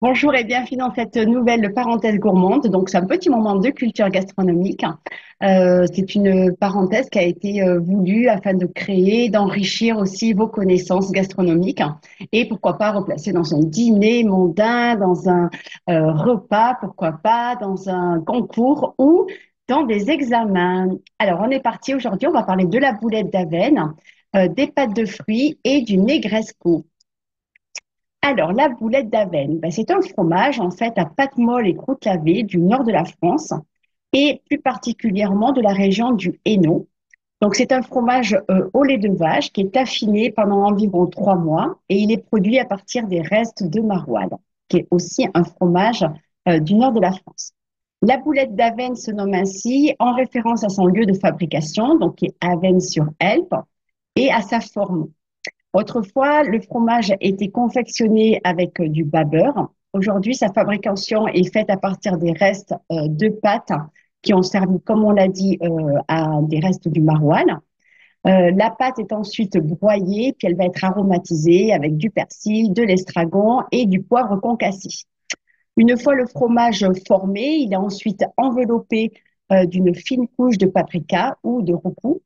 Bonjour et bienvenue dans cette nouvelle parenthèse gourmande. Donc, c'est un petit moment de culture gastronomique. C'est une parenthèse qui a été voulue afin de créer, d'enrichir aussi vos connaissances gastronomiques et pourquoi pas replacer dans un dîner mondain, dans un repas, pourquoi pas dans un concours ou dans des examens. Alors, on est parti aujourd'hui, on va parler de la boulette d'Avenne, des pâtes de fruits et du negresco. Alors, la boulette d'Avenne, ben, c'est un fromage en fait à pâte molle et croûte lavée du nord de la France et plus particulièrement de la région du Hainaut. Donc, c'est un fromage au lait de vache qui est affiné pendant environ 3 mois et il est produit à partir des restes de maroilles, qui est aussi un fromage du nord de la France. La boulette d'Avenne se nomme ainsi en référence à son lieu de fabrication, donc qui est Avenne-sur-Helpe, et à sa forme. Autrefois, le fromage était confectionné avec du bas beurre. Aujourd'hui, sa fabrication est faite à partir des restes de pâtes qui ont servi, comme on l'a dit, à des restes du maroilles. La pâte est ensuite broyée, puis elle va être aromatisée avec du persil, de l'estragon et du poivre concassé. Une fois le fromage formé, il est ensuite enveloppé d'une fine couche de paprika ou de roucou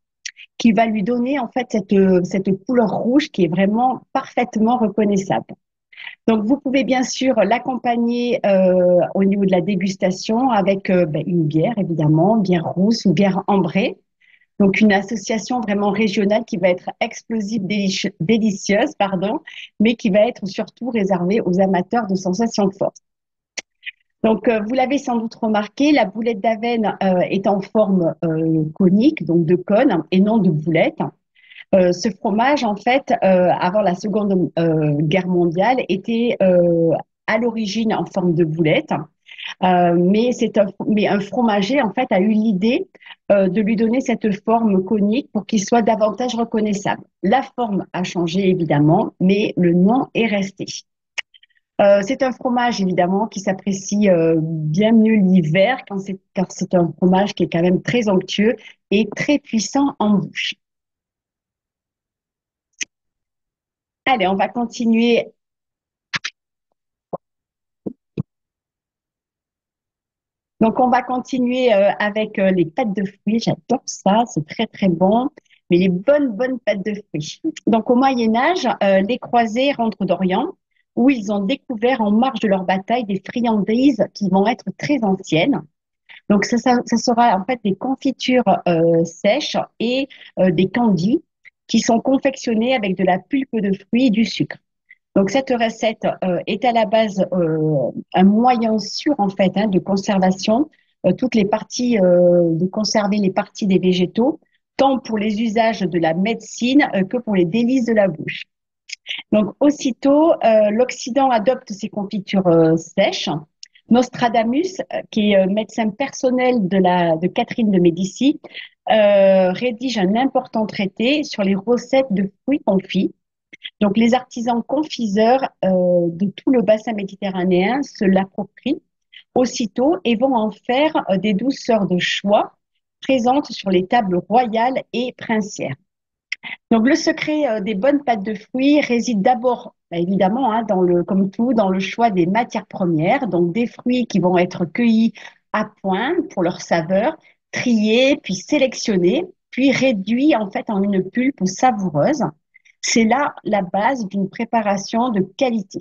qui va lui donner en fait cette couleur rouge qui est vraiment parfaitement reconnaissable. Donc, vous pouvez bien sûr l'accompagner au niveau de la dégustation avec une bière, évidemment, bière rousse ou bière ambrée. Donc, une association vraiment régionale qui va être explosive, délicieuse, pardon, mais qui va être surtout réservée aux amateurs de sensations fortes. Donc, vous l'avez sans doute remarqué, la boulette d'Avenne est en forme conique, donc de cône, et non de boulette. Ce fromage, en fait, avant la Seconde Guerre mondiale, était à l'origine en forme de boulette, mais un fromager, en fait, a eu l'idée de lui donner cette forme conique pour qu'il soit davantage reconnaissable. La forme a changé, évidemment, mais le nom est resté. C'est un fromage, évidemment, qui s'apprécie bien mieux l'hiver, car c'est un fromage qui est quand même très onctueux et très puissant en bouche. Allez, on va continuer. Donc, on va continuer avec les pâtes de fruits. J'adore ça, c'est très très bon. Mais les bonnes pâtes de fruits. Donc, au Moyen Âge, les croisés rentrent d'Orient, où ils ont découvert en marge de leur bataille des friandises qui vont être très anciennes. Donc, ça sera en fait des confitures sèches et des candies qui sont confectionnées avec de la pulpe de fruits et du sucre. Donc, cette recette est à la base un moyen sûr en fait de conservation, toutes les parties, de conserver les parties des végétaux, tant pour les usages de la médecine que pour les délices de la bouche. Donc, aussitôt, l'Occident adopte ces confitures sèches. Nostradamus, qui est médecin personnel de Catherine de Médicis, rédige un important traité sur les recettes de fruits confits. Donc, les artisans confiseurs de tout le bassin méditerranéen se l'approprient aussitôt et vont en faire des douceurs de choix présentes sur les tables royales et princières. Donc, le secret des bonnes pâtes de fruits réside d'abord, évidemment, comme tout, dans le choix des matières premières, donc des fruits qui vont être cueillis à point pour leur saveur, triés, puis sélectionnés, puis réduits en fait en une pulpe savoureuse. C'est là la base d'une préparation de qualité.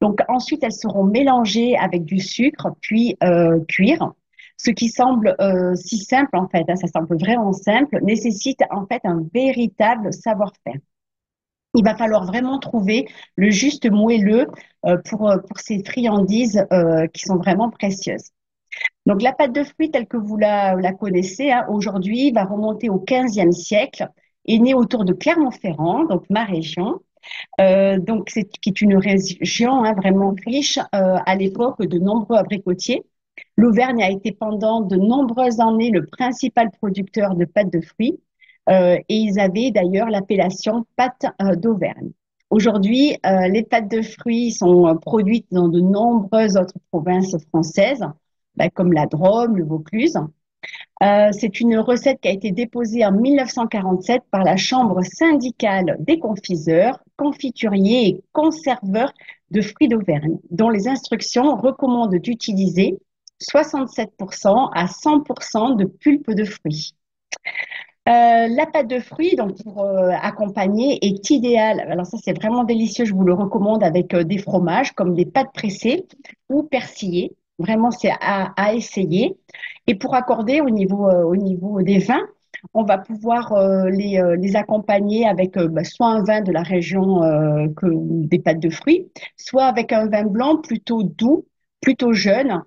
Donc ensuite, elles seront mélangées avec du sucre, puis cuire. Ce qui semble si simple en fait, ça semble vraiment simple, nécessite en fait un véritable savoir-faire. Il va falloir vraiment trouver le juste moelleux pour ces friandises qui sont vraiment précieuses. Donc la pâte de fruits telle que vous la connaissez aujourd'hui va remonter au 15e siècle, est née autour de Clermont-Ferrand, donc ma région. Donc, qui est une région vraiment riche à l'époque de nombreux abricotiers. L'Auvergne a été pendant de nombreuses années le principal producteur de pâtes de fruits et ils avaient d'ailleurs l'appellation pâtes d'Auvergne. Aujourd'hui, les pâtes de fruits sont produites dans de nombreuses autres provinces françaises, comme la Drôme, le Vaucluse. C'est une recette qui a été déposée en 1947 par la Chambre syndicale des confiseurs, confituriers et conserveurs de fruits d'Auvergne, dont les instructions recommandent d'utiliser 67% à 100% de pulpe de fruits. La pâte de fruits, donc pour accompagner, est idéale. Alors ça, c'est vraiment délicieux. Je vous le recommande avec des fromages comme des pâtes pressées ou persillées. Vraiment, c'est à essayer. Et pour accorder au niveau des vins, on va pouvoir les accompagner avec soit un vin de la région des pâtes de fruits, soit avec un vin blanc plutôt doux, plutôt jeune,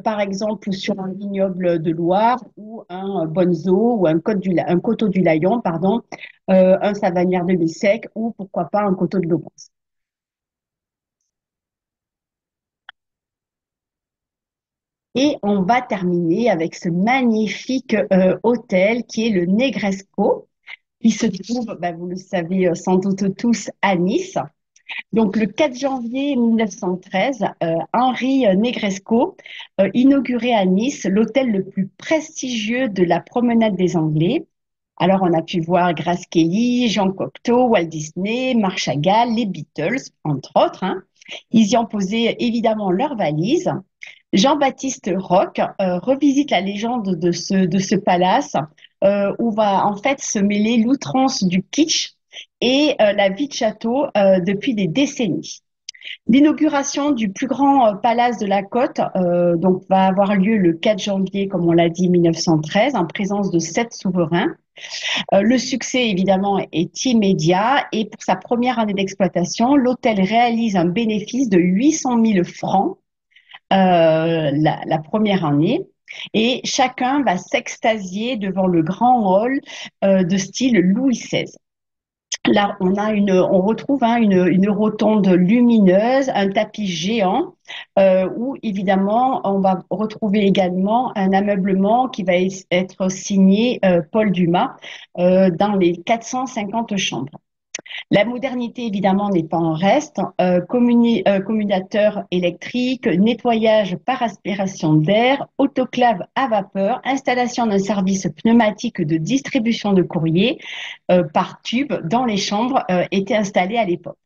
par exemple sur un vignoble de Loire ou un Bonzo ou un coteau du Layon, pardon, un Savagnard de Bissec ou pourquoi pas un coteau de Lobos. Et on va terminer avec ce magnifique hôtel qui est le Negresco, qui se trouve, vous le savez sans doute tous, à Nice. Donc, le 4 janvier 1913, Henri Negresco inaugurait à Nice l'hôtel le plus prestigieux de la promenade des Anglais. Alors, on a pu voir Grace Kelly, Jean Cocteau, Walt Disney, Marc Chagall, les Beatles, entre autres, hein. Ils y ont posé évidemment leurs valises. Jean-Baptiste Roch revisite la légende de ce palace où va en fait se mêler l'outrance du kitsch et la vie de château depuis des décennies. L'inauguration du plus grand palace de la côte donc, va avoir lieu le 4 janvier, comme on l'a dit, 1913, en présence de 7 souverains. Le succès, évidemment, est immédiat et pour sa première année d'exploitation, l'hôtel réalise un bénéfice de 800 000 francs la première année. Et chacun va s'extasier devant le grand hall de style Louis XVI. Là, on retrouve hein, une rotonde lumineuse, un tapis géant, où évidemment, on va retrouver également un ameublement qui va être signé Paul Dumas dans les 450 chambres. La modernité, évidemment, n'est pas en reste. Commutateur électrique, nettoyage par aspiration d'air, autoclave à vapeur, installation d'un service pneumatique de distribution de courrier par tube dans les chambres étaient installés à l'époque.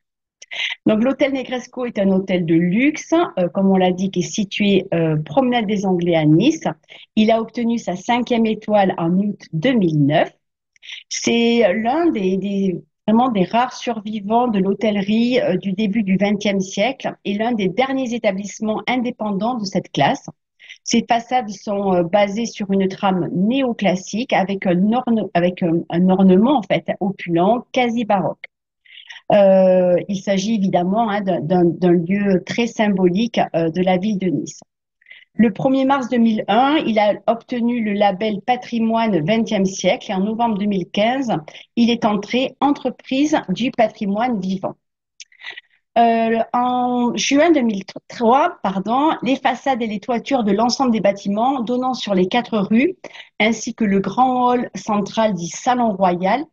Donc, l'hôtel Negresco est un hôtel de luxe, comme on l'a dit, qui est situé promenade des Anglais à Nice. Il a obtenu sa 5e étoile en août 2009. C'est l'un vraiment des rares survivants de l'hôtellerie du début du XXe siècle et l'un des derniers établissements indépendants de cette classe. Ses façades sont basées sur une trame néoclassique avec un ornement en fait opulent, quasi baroque. Il s'agit évidemment hein, d'un lieu très symbolique de la ville de Nice. Le 1er mars 2001, il a obtenu le label Patrimoine XXe siècle et en novembre 2015, il est entré entreprise du patrimoine vivant. En juin 2003, les façades et les toitures de l'ensemble des bâtiments donnant sur les 4 rues, ainsi que le grand hall central dit Salon Royal,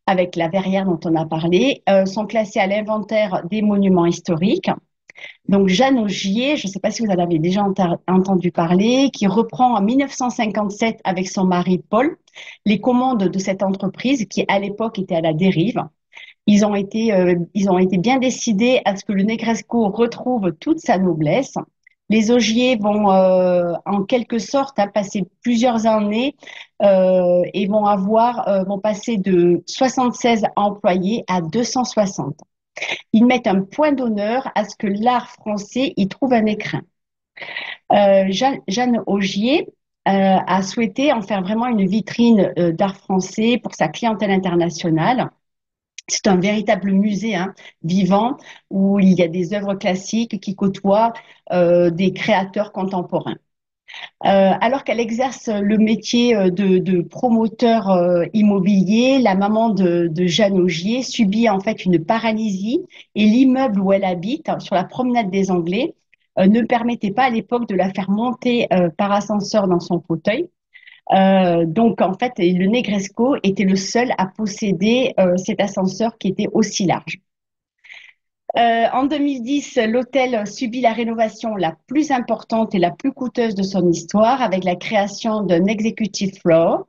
avec la verrière dont on a parlé, sont classés à l'inventaire des monuments historiques. Donc Jeanne Augier, je ne sais pas si vous en avez déjà entendu parler, qui reprend en 1957 avec son mari Paul les commandes de cette entreprise qui à l'époque était à la dérive. Ils ont été bien décidés à ce que le Negresco retrouve toute sa noblesse. Les Augier vont en quelque sorte passer plusieurs années et vont passer de 76 employés à 260. Ils mettent un point d'honneur à ce que l'art français y trouve un écrin. Jeanne Augier a souhaité en faire vraiment une vitrine d'art français pour sa clientèle internationale. C'est un véritable musée hein, vivant où il y a des œuvres classiques qui côtoient des créateurs contemporains. Alors qu'elle exerce le métier de promoteur immobilier, la maman de Jeanne Augier subit en fait une paralysie et l'immeuble où elle habite, sur la promenade des Anglais, ne permettait pas à l'époque de la faire monter par ascenseur dans son fauteuil. Donc en fait, le Negresco était le seul à posséder cet ascenseur qui était aussi large. En 2010, l'hôtel subit la rénovation la plus importante et la plus coûteuse de son histoire avec la création d'un executive floor.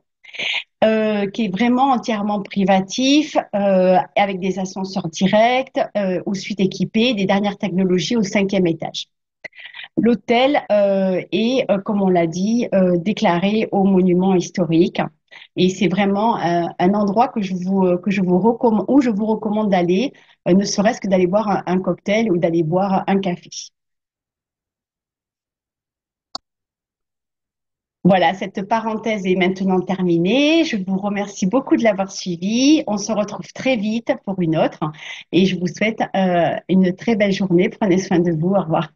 qui est vraiment entièrement privatif, avec des ascenseurs directs, aux suites équipées, des dernières technologies au cinquième étage. L'hôtel est, comme on l'a dit, déclaré au monument historique. Et c'est vraiment un endroit que je vous recommande, où je vous recommande d'aller, ne serait-ce que d'aller boire un cocktail ou d'aller boire un café. Voilà, cette parenthèse est maintenant terminée. Je vous remercie beaucoup de l'avoir suivi. On se retrouve très vite pour une autre et je vous souhaite une très belle journée. Prenez soin de vous. Au revoir.